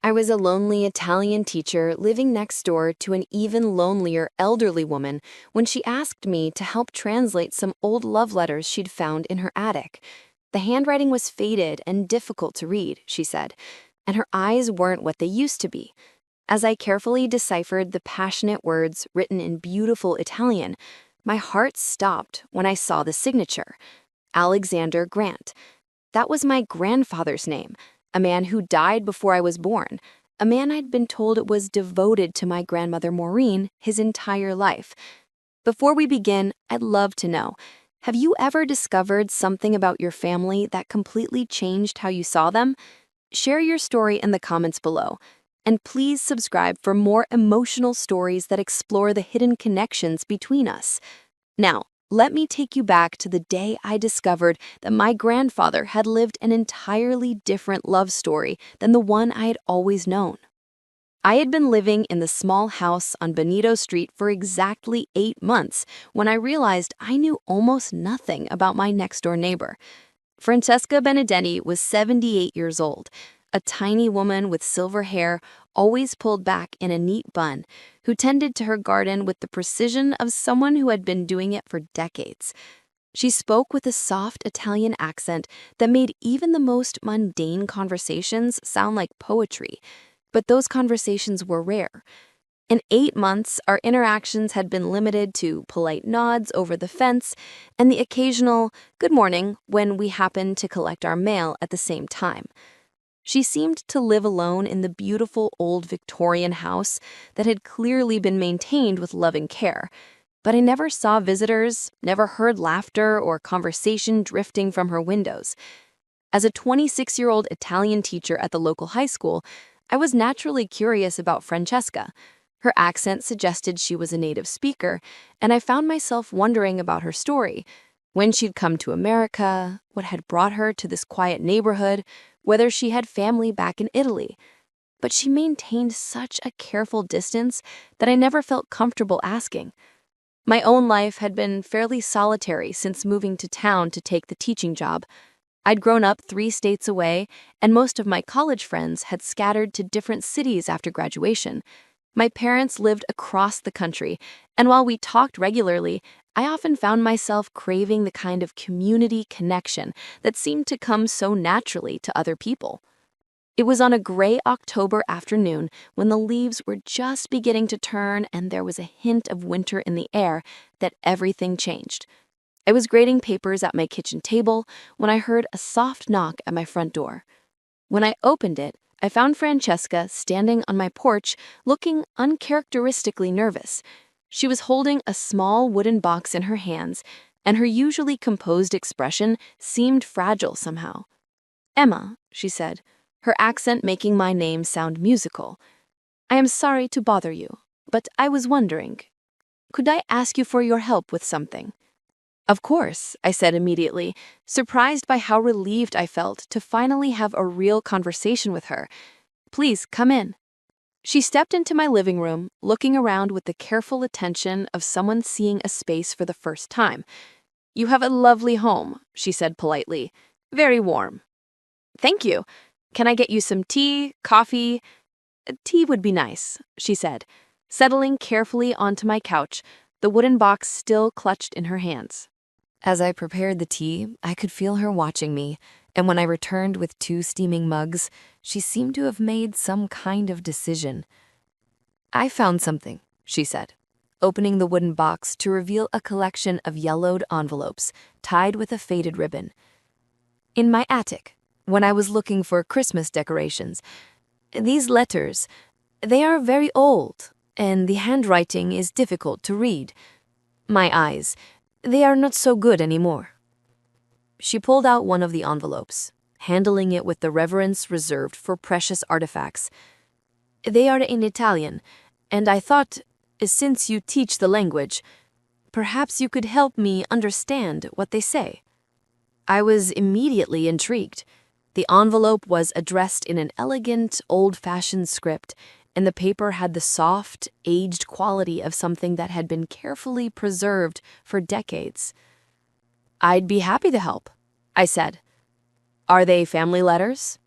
I was a lonely Italian teacher living next door to an even lonelier elderly woman when she asked me to help translate some old love letters she'd found in her attic. The handwriting was faded and difficult to read, she said, and her eyes weren't what they used to be. As I carefully deciphered the passionate words written in beautiful Italian, my heart stopped when I saw the signature. Alexander Grant. That was my grandfather's name, a man who died before I was born, a man I'd been told was devoted to my grandmother Maureen his entire life. Before we begin, I'd love to know, have you ever discovered something about your family that completely changed how you saw them? Share your story in the comments below. And please subscribe for more emotional stories that explore the hidden connections between us. Now, let me take you back to the day I discovered that my grandfather had lived an entirely different love story than the one I had always known. I had been living in the small house on Benito Street for exactly 8 months when I realized I knew almost nothing about my next-door neighbor. Francesca Benedetti was 78 years old, a tiny woman with silver hair always pulled back in a neat bun, who tended to her garden with the precision of someone who had been doing it for decades. She spoke with a soft Italian accent that made even the most mundane conversations sound like poetry, but those conversations were rare. In 8 months, our interactions had been limited to polite nods over the fence and the occasional good morning when we happened to collect our mail at the same time. She seemed to live alone in the beautiful old Victorian house that had clearly been maintained with loving care, but I never saw visitors, never heard laughter or conversation drifting from her windows. As a 26-year-old Italian teacher at the local high school, I was naturally curious about Francesca. Her accent suggested she was a native speaker, and I found myself wondering about her story, when she'd come to America, what had brought her to this quiet neighborhood, whether she had family back in Italy. But she maintained such a careful distance that I never felt comfortable asking. My own life had been fairly solitary since moving to town to take the teaching job. I'd grown up 3 states away, and most of my college friends had scattered to different cities after graduation. My parents lived across the country, and while we talked regularly, I often found myself craving the kind of community connection that seemed to come so naturally to other people. It was on a gray October afternoon when the leaves were just beginning to turn and there was a hint of winter in the air that everything changed. I was grading papers at my kitchen table when I heard a soft knock at my front door. When I opened it, I found Francesca standing on my porch, looking uncharacteristically nervous. She was holding a small wooden box in her hands, and her usually composed expression seemed fragile somehow. "Emma," she said, her accent making my name sound musical. "I am sorry to bother you, but I was wondering, could I ask you for your help with something?" "Of course," I said immediately, surprised by how relieved I felt to finally have a real conversation with her. "Please, come in." She stepped into my living room, looking around with the careful attention of someone seeing a space for the first time. "You have a lovely home," she said politely. "Very warm." "Thank you. Can I get you some tea, coffee?" "Tea would be nice," she said, settling carefully onto my couch, the wooden box still clutched in her hands. As I prepared the tea, I could feel her watching me, and when I returned with 2 steaming mugs, she seemed to have made some kind of decision. "I found something," she said, opening the wooden box to reveal a collection of yellowed envelopes tied with a faded ribbon. "In my attic, when I was looking for Christmas decorations. These letters, they are very old, and the handwriting is difficult to read. My eyes, they are not so good anymore." She pulled out one of the envelopes, handling it with the reverence reserved for precious artifacts. "They are in Italian, and I thought, since you teach the language, perhaps you could help me understand what they say." I was immediately intrigued. The envelope was addressed in an elegant, old-fashioned script, and the paper had the soft, aged quality of something that had been carefully preserved for decades. "I'd be happy to help," I said. "Are they family letters?"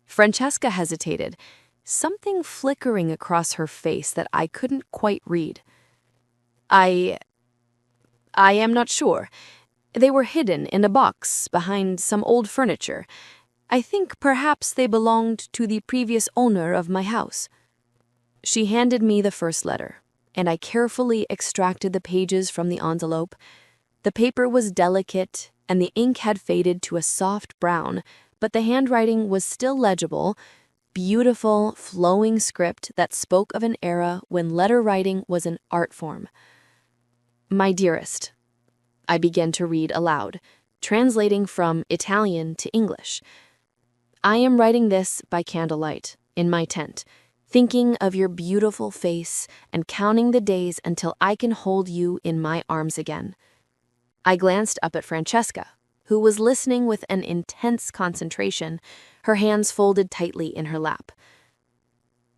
Francesca hesitated, something flickering across her face that I couldn't quite read. I am not sure. They were hidden in a box behind some old furniture. I think perhaps they belonged to the previous owner of my house. She handed me the first letter, and I carefully extracted the pages from the envelope. The paper was delicate, and the ink had faded to a soft brown, but the handwriting was still legible, beautiful, flowing script that spoke of an era when letter writing was an art form. My dearest, I began to read aloud, translating from Italian to English. I am writing this by candlelight, in my tent, thinking of your beautiful face and counting the days until I can hold you in my arms again. I glanced up at Francesca, who was listening with an intense concentration, her hands folded tightly in her lap.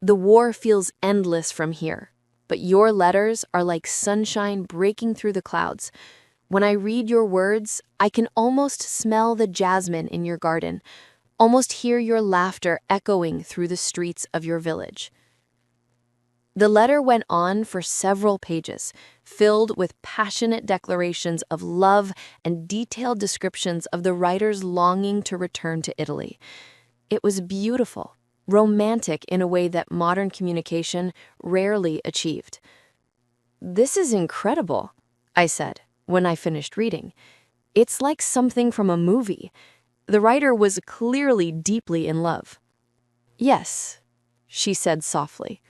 The war feels endless from here, but your letters are like sunshine breaking through the clouds. When I read your words, I can almost smell the jasmine in your garden, almost hear your laughter echoing through the streets of your village. The letter went on for several pages, filled with passionate declarations of love and detailed descriptions of the writer's longing to return to Italy. It was beautiful, romantic in a way that modern communication rarely achieved. "This is incredible," I said when I finished reading. "It's like something from a movie." The writer was clearly deeply in love. "Yes," she said softly.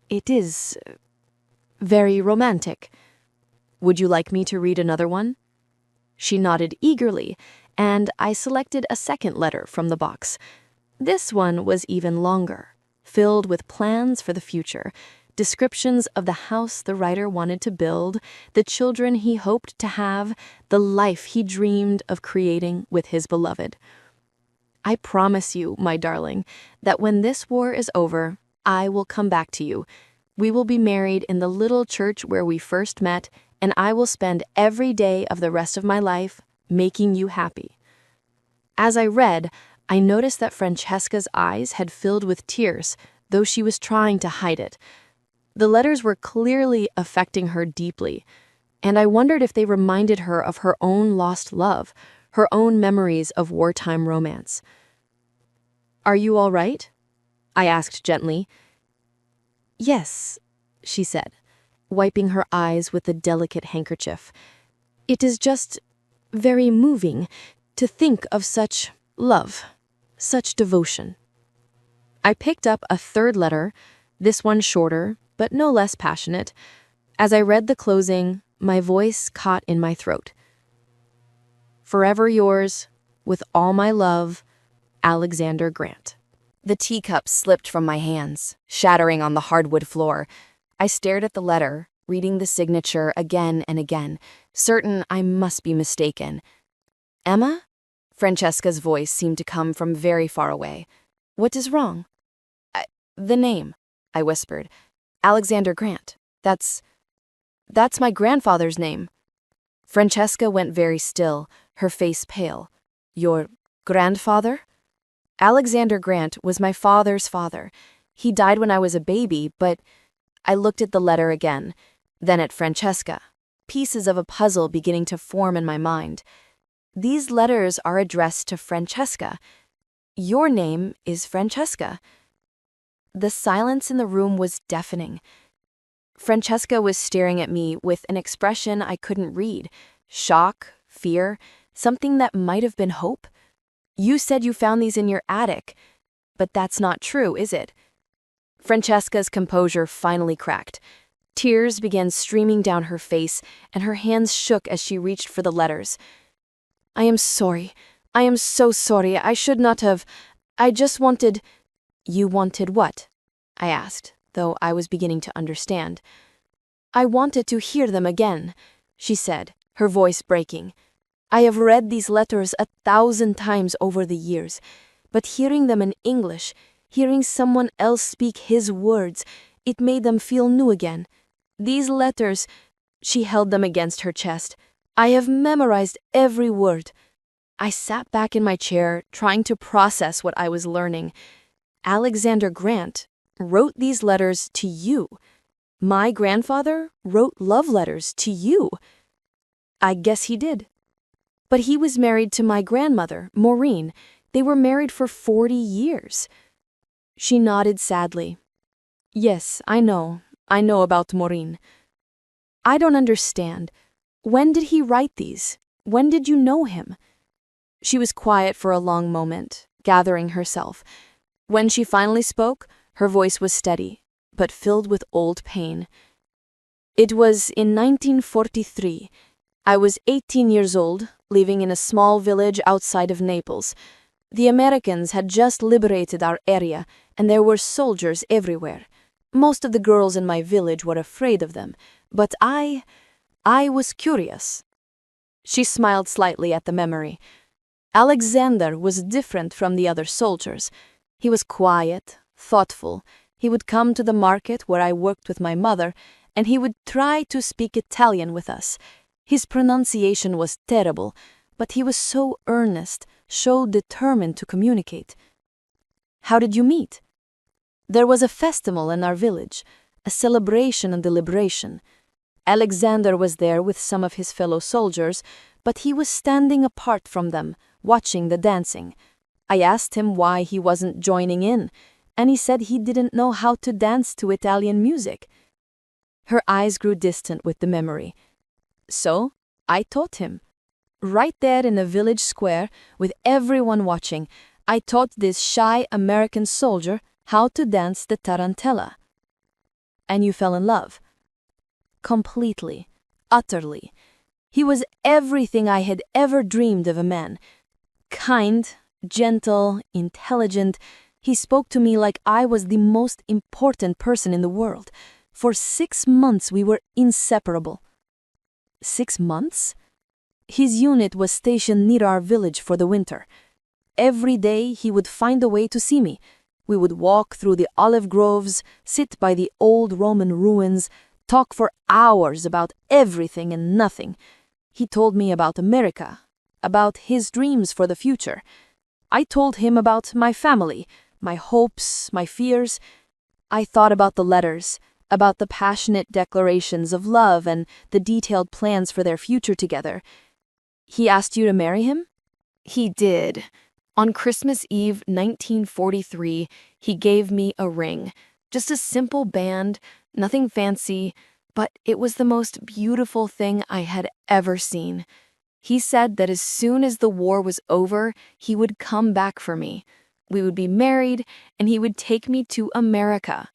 "It is very romantic. Would you like me to read another one?" She nodded eagerly, and I selected a second letter from the box. This one was even longer, filled with plans for the future, descriptions of the house the writer wanted to build, the children he hoped to have, the life he dreamed of creating with his beloved. "I promise you, my darling, that when this war is over, I will come back to you. We will be married in the little church where we first met, and I will spend every day of the rest of my life making you happy." As I read, I noticed that Francesca's eyes had filled with tears, though she was trying to hide it. The letters were clearly affecting her deeply, and I wondered if they reminded her of her own lost love, her own memories of wartime romance. "Are you all right?" I asked gently. "Yes," she said, wiping her eyes with a delicate handkerchief. "It is just very moving to think of such love, such devotion." I picked up a third letter, this one shorter, but no less passionate. As I read the closing, my voice caught in my throat. "Forever yours, with all my love, Alexander Grant." The teacup slipped from my hands, shattering on the hardwood floor. I stared at the letter, reading the signature again and again, certain I must be mistaken. "Emma?" Francesca's voice seemed to come from very far away. "What is wrong?" The name," I whispered. "Alexander Grant. That's my grandfather's name." Francesca went very still, her face pale. "Your grandfather?" "Alexander Grant was my father's father. He died when I was a baby, but..." I looked at the letter again, then at Francesca, pieces of a puzzle beginning to form in my mind. These letters are addressed to Francesca. Your name is Francesca. The silence in the room was deafening. Francesca was staring at me with an expression I couldn't read. Shock, fear, something that might have been hope. "You said you found these in your attic, but that's not true, is it?" Francesca's composure finally cracked. Tears began streaming down her face, and her hands shook as she reached for the letters. "I am sorry. I am so sorry. I should not have. I just wanted..." "You wanted what?" I asked, though I was beginning to understand. "I wanted to hear them again," she said, her voice breaking. "I have read these letters 1,000 times over the years, but hearing them in English, hearing someone else speak his words, it made them feel new again. These letters..." She held them against her chest. "I have memorized every word." I sat back in my chair, trying to process what I was learning. Alexander Grant wrote these letters to you. My grandfather wrote love letters to you. I guess he did. But he was married to my grandmother, Maureen. They were married for 40 years. She nodded sadly. Yes, I know. I know about Maureen. I don't understand. When did he write these? When did you know him? She was quiet for a long moment, gathering herself. When she finally spoke, her voice was steady, but filled with old pain. It was in 1943. I was 18 years old, living in a small village outside of Naples. The Americans had just liberated our area, and there were soldiers everywhere. Most of the girls in my village were afraid of them, but I was curious. She smiled slightly at the memory. Alexander was different from the other soldiers. He was quiet, thoughtful. He would come to the market where I worked with my mother, and he would try to speak Italian with us. His pronunciation was terrible, but he was so earnest, so determined to communicate. How did you meet? There was a festival in our village, a celebration and deliberation. Alexander was there with some of his fellow soldiers, but he was standing apart from them, watching the dancing. I asked him why he wasn't joining in, and he said he didn't know how to dance to Italian music. Her eyes grew distant with the memory. So, I taught him. Right there in the village square, with everyone watching, I taught this shy American soldier how to dance the tarantella. And you fell in love? Completely, utterly. He was everything I had ever dreamed of a man. Kind, gentle, intelligent. He spoke to me like I was the most important person in the world. For 6 months we were inseparable. 6 months? His unit was stationed near our village for the winter. Every day he would find a way to see me. We would walk through the olive groves, sit by the old Roman ruins, talk for hours about everything and nothing. He told me about America, about his dreams for the future. I told him about my family, my hopes, my fears. I thought about the letters, about the passionate declarations of love and the detailed plans for their future together. He asked you to marry him? He did. On Christmas Eve 1943, he gave me a ring. Just a simple band, nothing fancy, but it was the most beautiful thing I had ever seen. He said that as soon as the war was over, he would come back for me. We would be married, and he would take me to America.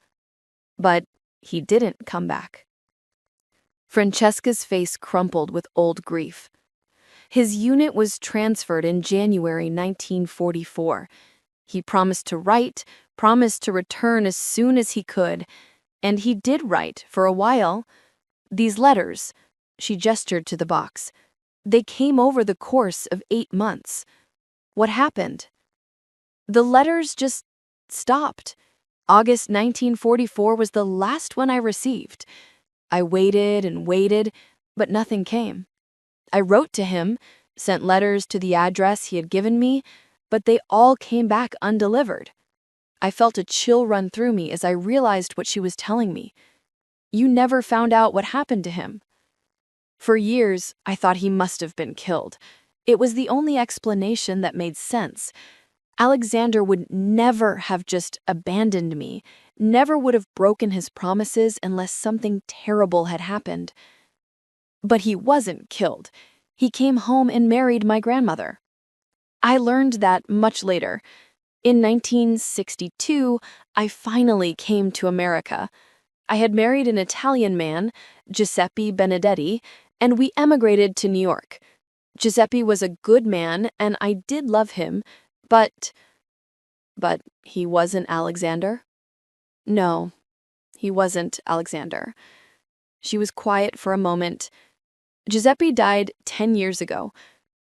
But he didn't come back. Francesca's face crumpled with old grief. His unit was transferred in January 1944. He promised to write, promised to return as soon as he could, and he did write for a while. These letters, she gestured to the box, they came over the course of 8 months. What happened? The letters just stopped. August 1944 was the last one I received. I waited and waited, but nothing came. I wrote to him, sent letters to the address he had given me, but they all came back undelivered. I felt a chill run through me as I realized what she was telling me. You never found out what happened to him. For years, I thought he must have been killed. It was the only explanation that made sense. Alexander would never have just abandoned me, never would have broken his promises unless something terrible had happened. But he wasn't killed. He came home and married my grandmother. I learned that much later. In 1962, I finally came to America. I had married an Italian man, Giuseppe Benedetti, and we emigrated to New York. Giuseppe was a good man, and I did love him, but he wasn't Alexander? No, he wasn't Alexander. She was quiet for a moment. Giuseppe died 10 years ago.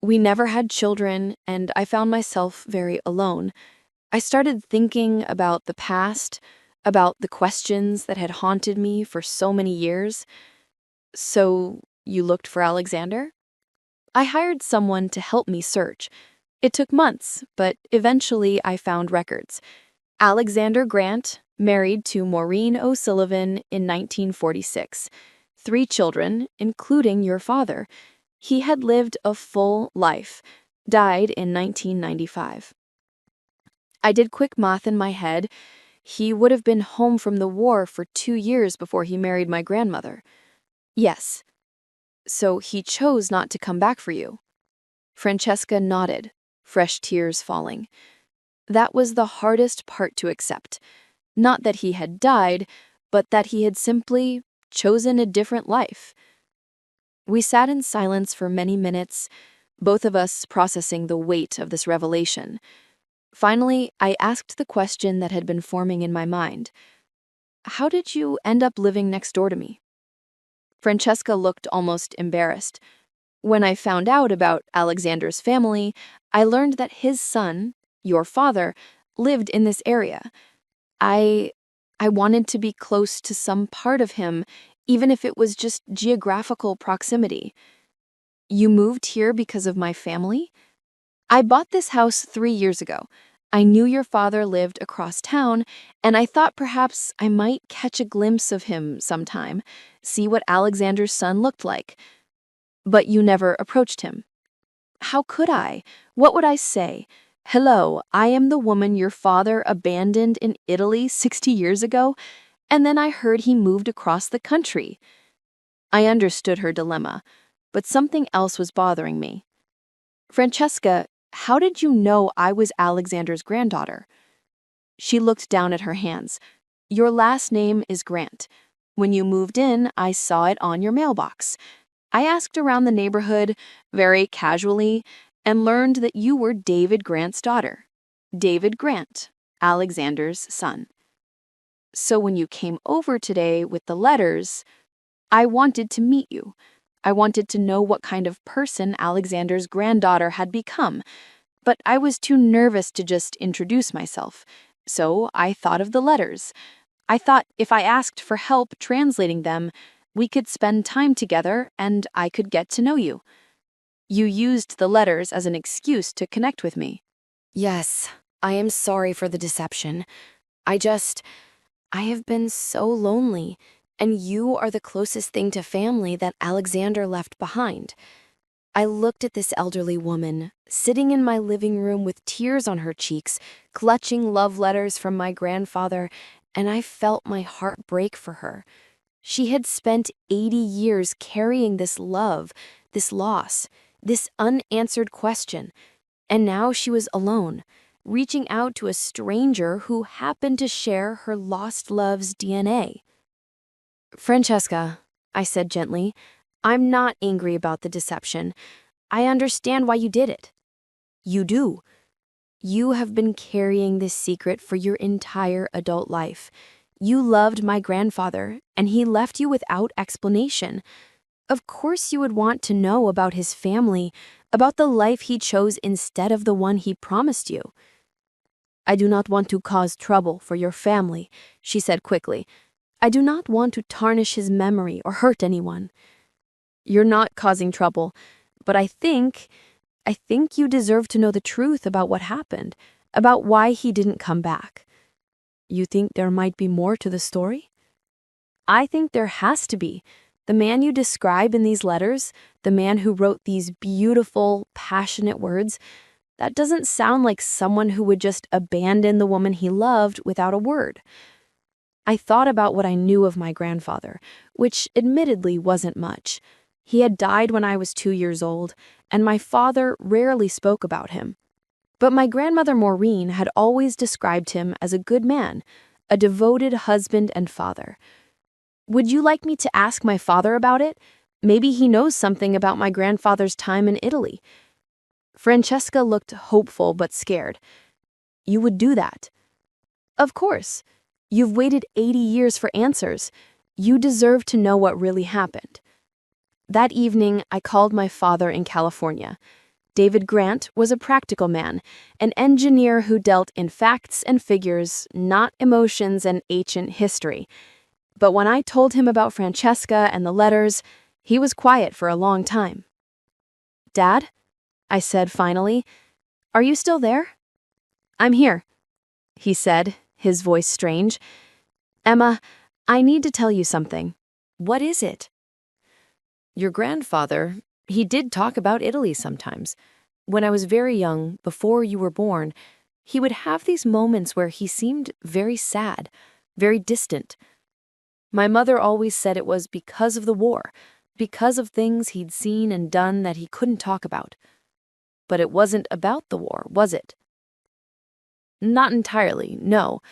We never had children, and I found myself very alone. I started thinking about the past, about the questions that had haunted me for so many years. So, you looked for Alexander? I hired someone to help me search. It took months, but eventually I found records. Alexander Grant married to Maureen O'Sullivan in 1946. 3 children, including your father. He had lived a full life, died in 1995. I did quick math in my head. He would have been home from the war for 2 years before he married my grandmother. Yes. So he chose not to come back for you. Francesca nodded, fresh tears falling. That was the hardest part to accept. Not that he had died, but that he had simply chosen a different life. We sat in silence for many minutes, both of us processing the weight of this revelation. Finally, I asked the question that had been forming in my mind. How did you end up living next door to me? Francesca looked almost embarrassed. When I found out about Alexander's family, I learned that his son, your father, lived in this area. I wanted to be close to some part of him, even if it was just geographical proximity. You moved here because of my family? I bought this house 3 years ago. I knew your father lived across town, and I thought perhaps I might catch a glimpse of him sometime, see what Alexander's son looked like. But you never approached him. How could I? What would I say? Hello, I am the woman your father abandoned in Italy 60 years ago, and then I heard he moved across the country. I understood her dilemma, but something else was bothering me. Francesca, how did you know I was Alexander's granddaughter? She looked down at her hands. Your last name is Grant. When you moved in, I saw it on your mailbox. I asked around the neighborhood, very casually, and learned that you were David Grant's daughter. David Grant, Alexander's son. So when you came over today with the letters, I wanted to meet you. I wanted to know what kind of person Alexander's granddaughter had become, but I was too nervous to just introduce myself. So I thought of the letters. I thought if I asked for help translating them, we could spend time together and I could get to know you. You used the letters as an excuse to connect with me. Yes, I am sorry for the deception. I have been so lonely, and you are the closest thing to family that Alexander left behind. I looked at this elderly woman, sitting in my living room with tears on her cheeks, clutching love letters from my grandfather, and I felt my heart break for her. She had spent 80 years carrying this love, this loss, this unanswered question, and now she was alone, reaching out to a stranger who happened to share her lost love's DNA. Francesca, I said gently, I'm not angry about the deception. I understand why you did it. You do. You have been carrying this secret for your entire adult life. You loved my grandfather, and he left you without explanation. Of course you would want to know about his family, about the life he chose instead of the one he promised you. I do not want to cause trouble for your family, she said quickly. I do not want to tarnish his memory or hurt anyone. You're not causing trouble, but I think you deserve to know the truth about what happened, about why he didn't come back. You think there might be more to the story? I think there has to be. The man you describe in these letters, the man who wrote these beautiful, passionate words, that doesn't sound like someone who would just abandon the woman he loved without a word. I thought about what I knew of my grandfather, which admittedly wasn't much. He had died when I was 2 years old, and my father rarely spoke about him. But my grandmother Maureen had always described him as a good man, a devoted husband and father. Would you like me to ask my father about it? Maybe he knows something about my grandfather's time in Italy. Francesca looked hopeful but scared. You would do that? Of course. You've waited 80 years for answers. You deserve to know what really happened. That evening, I called my father in California. David Grant was a practical man, an engineer who dealt in facts and figures, not emotions and ancient history. But when I told him about Francesca and the letters, he was quiet for a long time. Dad, I said finally, are you still there? I'm here, he said, his voice strange. "Emma, I need to tell you something." "What is it?" "Your grandfather, he did talk about Italy sometimes. When I was very young, before you were born, he would have these moments where he seemed very sad, very distant. My mother always said it was because of the war, because of things he'd seen and done that he couldn't talk about. But it wasn't about the war, was it?" "Not entirely, no.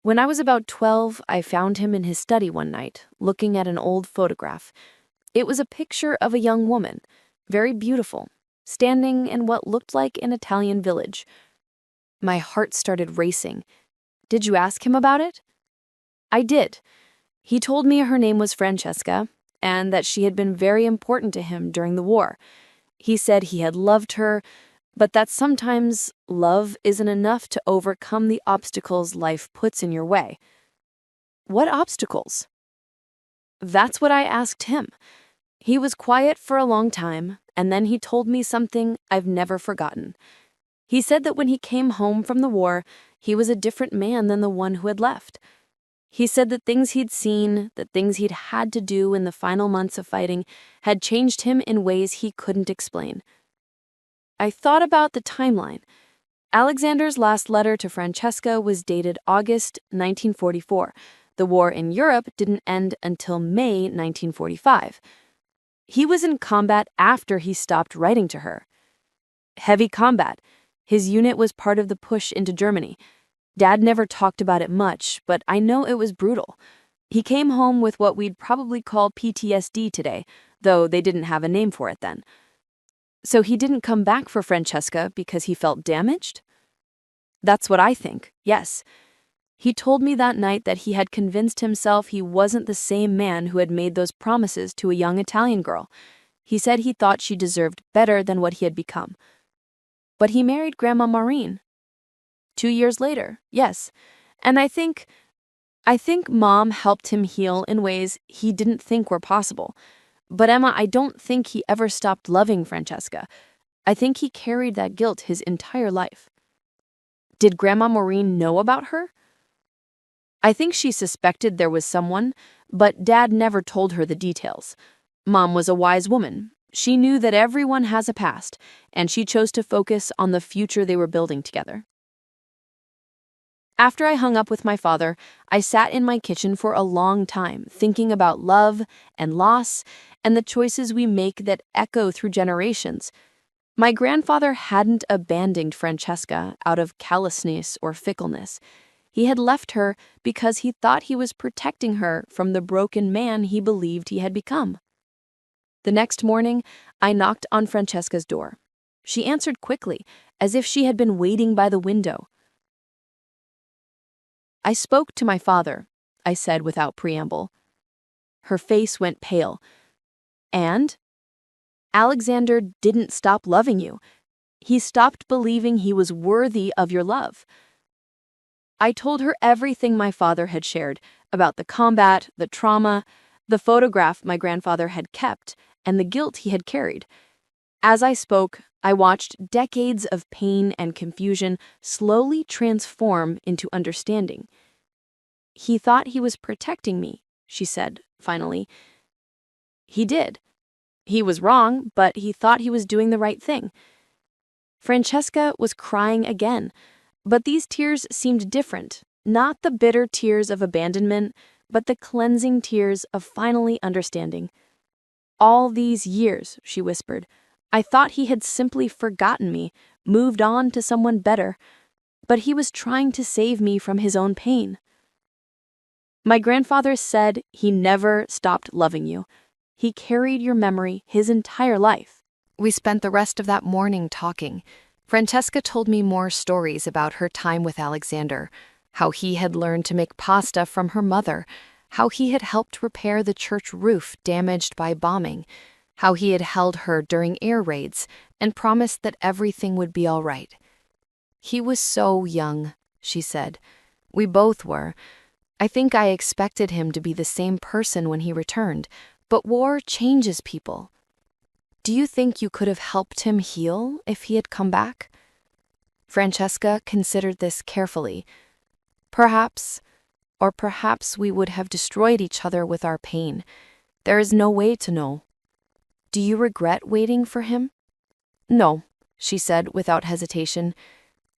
When I was about 12, I found him in his study one night, looking at an old photograph. It was a picture of a young woman, very beautiful, standing in what looked like an Italian village. My heart started racing. Did you ask him about it?" "I did. He told me her name was Francesca, and that she had been very important to him during the war. He said he had loved her, but that sometimes love isn't enough to overcome the obstacles life puts in your way." "What obstacles?" "That's what I asked him. He was quiet for a long time, and then he told me something I've never forgotten. He said that when he came home from the war, he was a different man than the one who had left. He said that things he'd seen, the things he'd had to do in the final months of fighting, had changed him in ways he couldn't explain." I thought about the timeline. Alexander's last letter to Francesca was dated August 1944. The war in Europe didn't end until May 1945. He was in combat after he stopped writing to her. Heavy combat. His unit was part of the push into Germany. Dad never talked about it much, but I know it was brutal. He came home with what we'd probably call PTSD today, though they didn't have a name for it then. So he didn't come back for Francesca because he felt damaged? That's what I think, yes. He told me that night that he had convinced himself he wasn't the same man who had made those promises to a young Italian girl. He said he thought she deserved better than what he had become. But he married Grandma Maureen. 2 years later, yes. And I think Mom helped him heal in ways he didn't think were possible. But Emma, I don't think he ever stopped loving Francesca. I think he carried that guilt his entire life. Did Grandma Maureen know about her? I think she suspected there was someone, but Dad never told her the details. Mom was a wise woman. She knew that everyone has a past, and she chose to focus on the future they were building together. After I hung up with my father, I sat in my kitchen for a long time, thinking about love and loss and the choices we make that echo through generations. My grandfather hadn't abandoned Francesca out of callousness or fickleness. He had left her because he thought he was protecting her from the broken man he believed he had become. The next morning, I knocked on Francesca's door. She answered quickly, as if she had been waiting by the window. "I spoke to my father," I said without preamble. Her face went pale. "And?" "Alexander didn't stop loving you. He stopped believing he was worthy of your love." I told her everything my father had shared about the combat, the trauma, the photograph my grandfather had kept, and the guilt he had carried. As I spoke, I watched decades of pain and confusion slowly transform into understanding. "He thought he was protecting me," she said, finally. "He did. He was wrong, but he thought he was doing the right thing." Francesca was crying again, but these tears seemed different, not the bitter tears of abandonment, but the cleansing tears of finally understanding. "All these years," she whispered, "I thought he had simply forgotten me, moved on to someone better, but he was trying to save me from his own pain." My grandfather said he never stopped loving you. He carried your memory his entire life. We spent the rest of that morning talking. Francesca told me more stories about her time with Alexander, how he had learned to make pasta from her mother, how he had helped repair the church roof damaged by bombing, how he had held her during air raids and promised that everything would be all right. "He was so young," she said. "We both were. I think I expected him to be the same person when he returned, but war changes people. Do you think you could have helped him heal if he had come back?" Francesca considered this carefully. Perhaps, or perhaps we would have destroyed each other with our pain. There is no way to know. Do you regret waiting for him? No, she said without hesitation.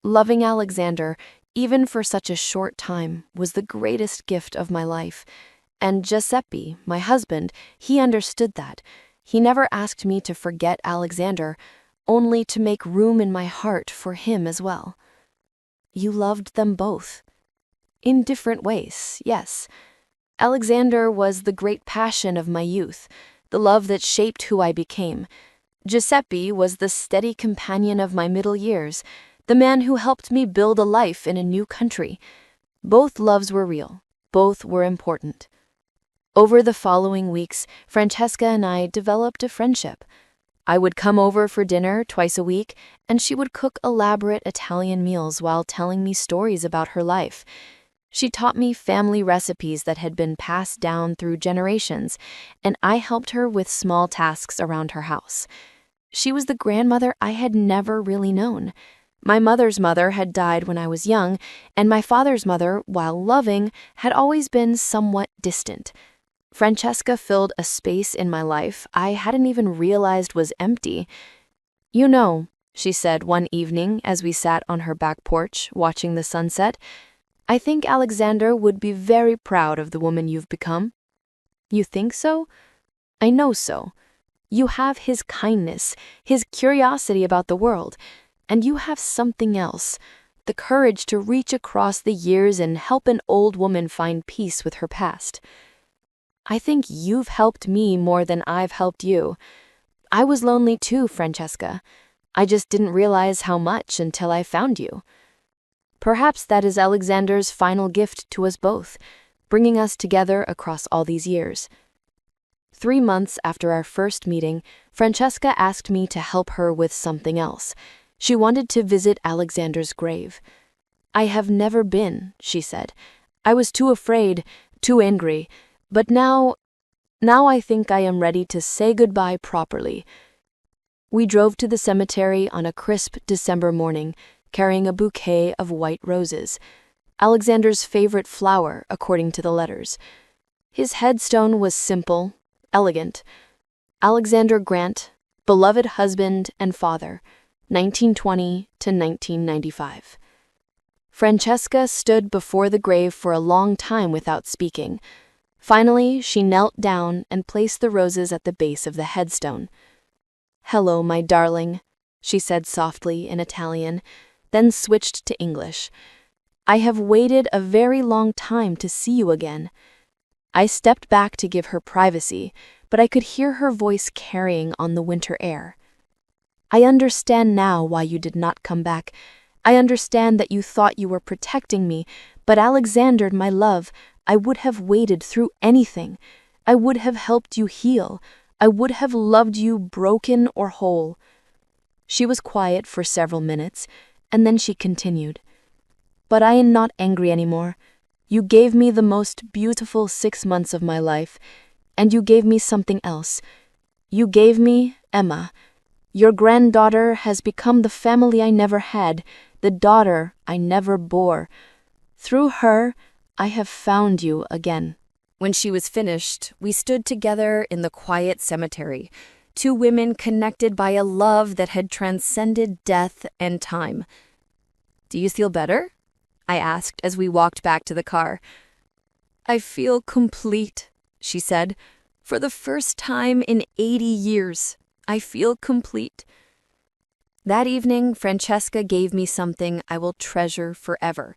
Loving Alexander, even for such a short time, was the greatest gift of my life. And Giuseppe, my husband, he understood that. He never asked me to forget Alexander, only to make room in my heart for him as well. You loved them both. In different ways, yes. Alexander was the great passion of my youth, the love that shaped who I became. Giuseppe was the steady companion of my middle years, the man who helped me build a life in a new country. Both loves were real. Both were important. Over the following weeks, Francesca and I developed a friendship. I would come over for dinner twice a week, and she would cook elaborate Italian meals while telling me stories about her life. She taught me family recipes that had been passed down through generations, and I helped her with small tasks around her house. She was the grandmother I had never really known. My mother's mother had died when I was young, and my father's mother, while loving, had always been somewhat distant. Francesca filled a space in my life I hadn't even realized was empty. You know, she said one evening as we sat on her back porch watching the sunset, I think Alexander would be very proud of the woman you've become. You think so? I know so. You have his kindness, his curiosity about the world, and you have something else, the courage to reach across the years and help an old woman find peace with her past. I think you've helped me more than I've helped you. I was lonely too, Francesca. I just didn't realize how much until I found you. Perhaps that is Alexander's final gift to us both, bringing us together across all these years. 3 months after our first meeting, Francesca asked me to help her with something else. She wanted to visit Alexander's grave. I have never been, she said. I was too afraid, too angry. But now I think I am ready to say goodbye properly. We drove to the cemetery on a crisp December morning, carrying a bouquet of white roses, Alexander's favorite flower, according to the letters. His headstone was simple, elegant. Alexander Grant, beloved husband and father, 1920 to 1995. Francesca stood before the grave for a long time without speaking. Finally, she knelt down and placed the roses at the base of the headstone. Hello, my darling, she said softly in Italian, then switched to English. I have waited a very long time to see you again. I stepped back to give her privacy, but I could hear her voice carrying on the winter air. I understand now why you did not come back. I understand that you thought you were protecting me, but Alexander, my love, I would have waited through anything. I would have helped you heal. I would have loved you broken or whole. She was quiet for several minutes, and then she continued. But I am not angry anymore. You gave me the most beautiful 6 months of my life, and you gave me something else. You gave me Emma. Your granddaughter has become the family I never had, the daughter I never bore. Through her, I have found you again. When she was finished, we stood together in the quiet cemetery, 2 women connected by a love that had transcended death and time. Do you feel better? I asked as we walked back to the car. I feel complete, she said. For the first time in 80 years, I feel complete. That evening, Francesca gave me something I will treasure forever.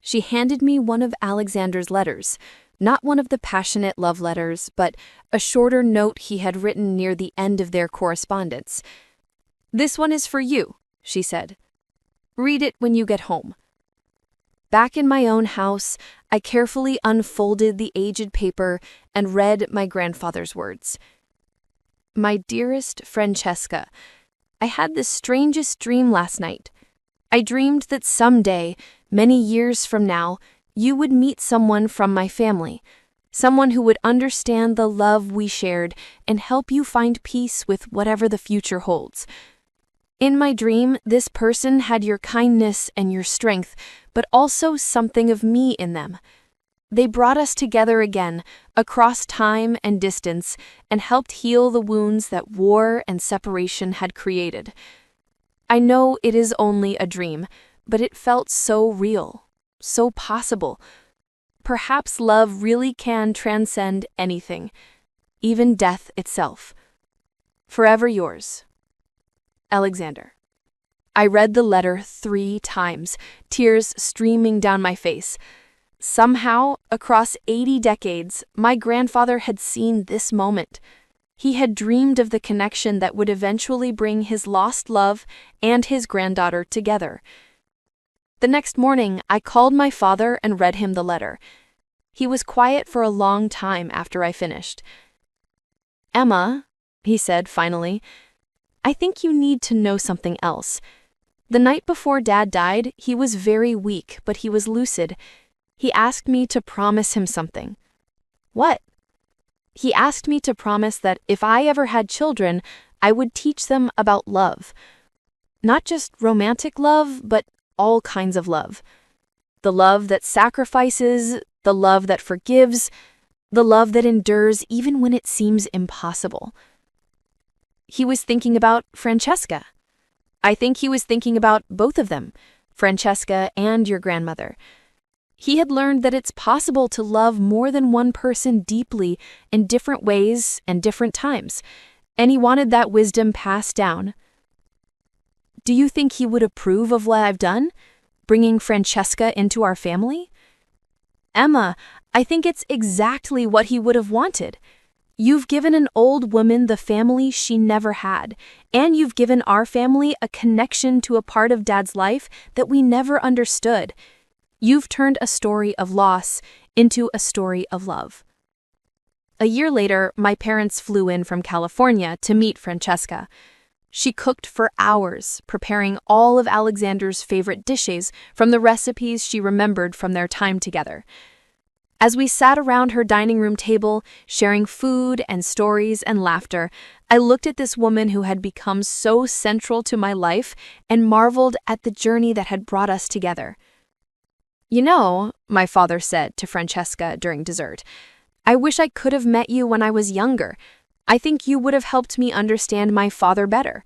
She handed me one of Alexander's letters, not one of the passionate love letters, but a shorter note he had written near the end of their correspondence. This one is for you, she said. Read it when you get home. Back in my own house, I carefully unfolded the aged paper and read my grandfather's words. My dearest Francesca, I had the strangest dream last night. I dreamed that someday, many years from now, you would meet someone from my family, someone who would understand the love we shared and help you find peace with whatever the future holds. In my dream, this person had your kindness and your strength, but also something of me in them. They brought us together again, across time and distance, and helped heal the wounds that war and separation had created. I know it is only a dream, but it felt so real, so possible. Perhaps love really can transcend anything, even death itself. Forever yours, Alexander. I read the letter 3 times, tears streaming down my face. Somehow, across 80 decades, my grandfather had seen this moment. He had dreamed of the connection that would eventually bring his lost love and his granddaughter together. The next morning, I called my father and read him the letter. He was quiet for a long time after I finished. "Emma," he said finally, "I think you need to know something else. The night before Dad died, he was very weak, but he was lucid. He asked me to promise him something." "What?" "He asked me to promise that if I ever had children, I would teach them about love. Not just romantic love, but all kinds of love. The love that sacrifices, the love that forgives, the love that endures even when it seems impossible." He was thinking about Francesca. I think he was thinking about both of them, Francesca and your grandmother. He had learned that it's possible to love more than one person deeply in different ways and different times, and he wanted that wisdom passed down. "Do you think he would approve of what I've done, bringing Francesca into our family?" "Emma, I think it's exactly what he would have wanted. You've given an old woman the family she never had, and you've given our family a connection to a part of Dad's life that we never understood. You've turned a story of loss into a story of love." A year later, my parents flew in from California to meet Francesca. She cooked for hours, preparing all of Alexander's favorite dishes from the recipes she remembered from their time together. As we sat around her dining room table, sharing food and stories and laughter, I looked at this woman who had become so central to my life and marveled at the journey that had brought us together. "You know," my father said to Francesca during dessert, "I wish I could have met you when I was younger. I think you would have helped me understand my father better."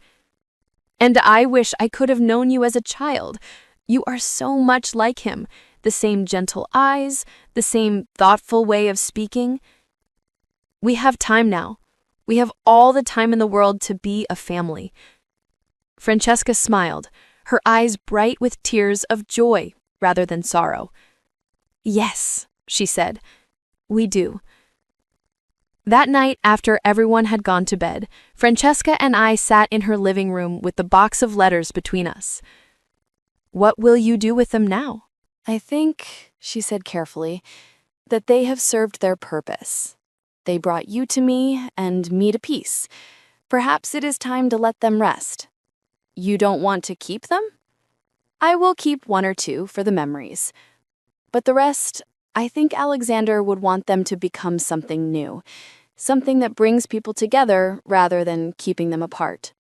"And I wish I could have known you as a child. You are so much like him. The same gentle eyes, the same thoughtful way of speaking." "We have time now. We have all the time in the world to be a family." Francesca smiled, her eyes bright with tears of joy rather than sorrow. "Yes," she said, "we do." That night, after everyone had gone to bed, Francesca and I sat in her living room with the box of letters between us. "What will you do with them now?" "I think," she said carefully, "that they have served their purpose. They brought you to me and me to peace. Perhaps it is time to let them rest. You don't want to keep them? I will keep 1 or 2 for the memories. But the rest, I think Alexander would want them to become something new, something that brings people together rather than keeping them apart."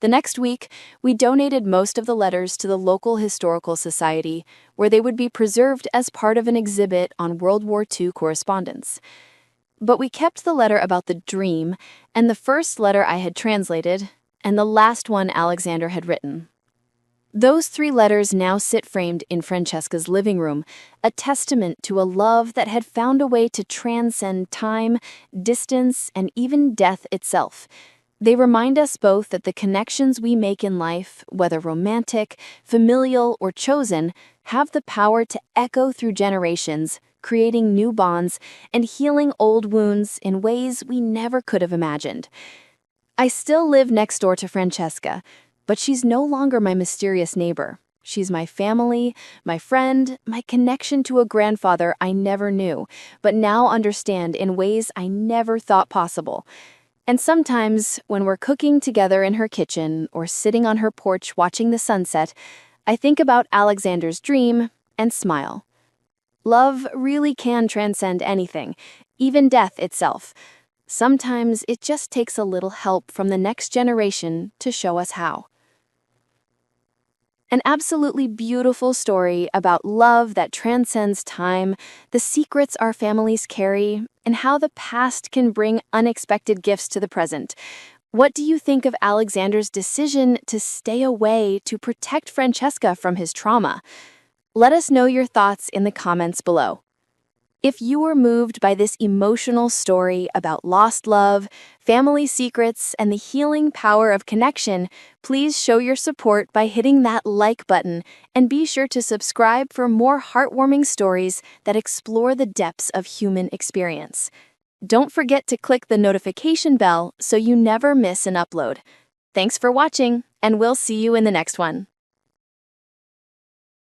The next week, we donated most of the letters to the local historical society, where they would be preserved as part of an exhibit on World War II correspondence. But we kept the letter about the dream, and the first letter I had translated, and the last one Alexander had written. Those 3 letters now sit framed in Francesca's living room, a testament to a love that had found a way to transcend time, distance, and even death itself. They remind us both that the connections we make in life, whether romantic, familial, or chosen, have the power to echo through generations, creating new bonds and healing old wounds in ways we never could have imagined. I still live next door to Francesca, but she's no longer my mysterious neighbor. She's my family, my friend, my connection to a grandfather I never knew, but now understand in ways I never thought possible. And sometimes, when we're cooking together in her kitchen or sitting on her porch watching the sunset, I think about Alexander's dream and smile. Love really can transcend anything, even death itself. Sometimes it just takes a little help from the next generation to show us how. An absolutely beautiful story about love that transcends time, the secrets our families carry, and how the past can bring unexpected gifts to the present. What do you think of Alexander's decision to stay away to protect Francesca from his trauma? Let us know your thoughts in the comments below. If you were moved by this emotional story about lost love, family secrets, and the healing power of connection, please show your support by hitting that like button and be sure to subscribe for more heartwarming stories that explore the depths of human experience. Don't forget to click the notification bell so you never miss an upload. Thanks for watching, and we'll see you in the next one.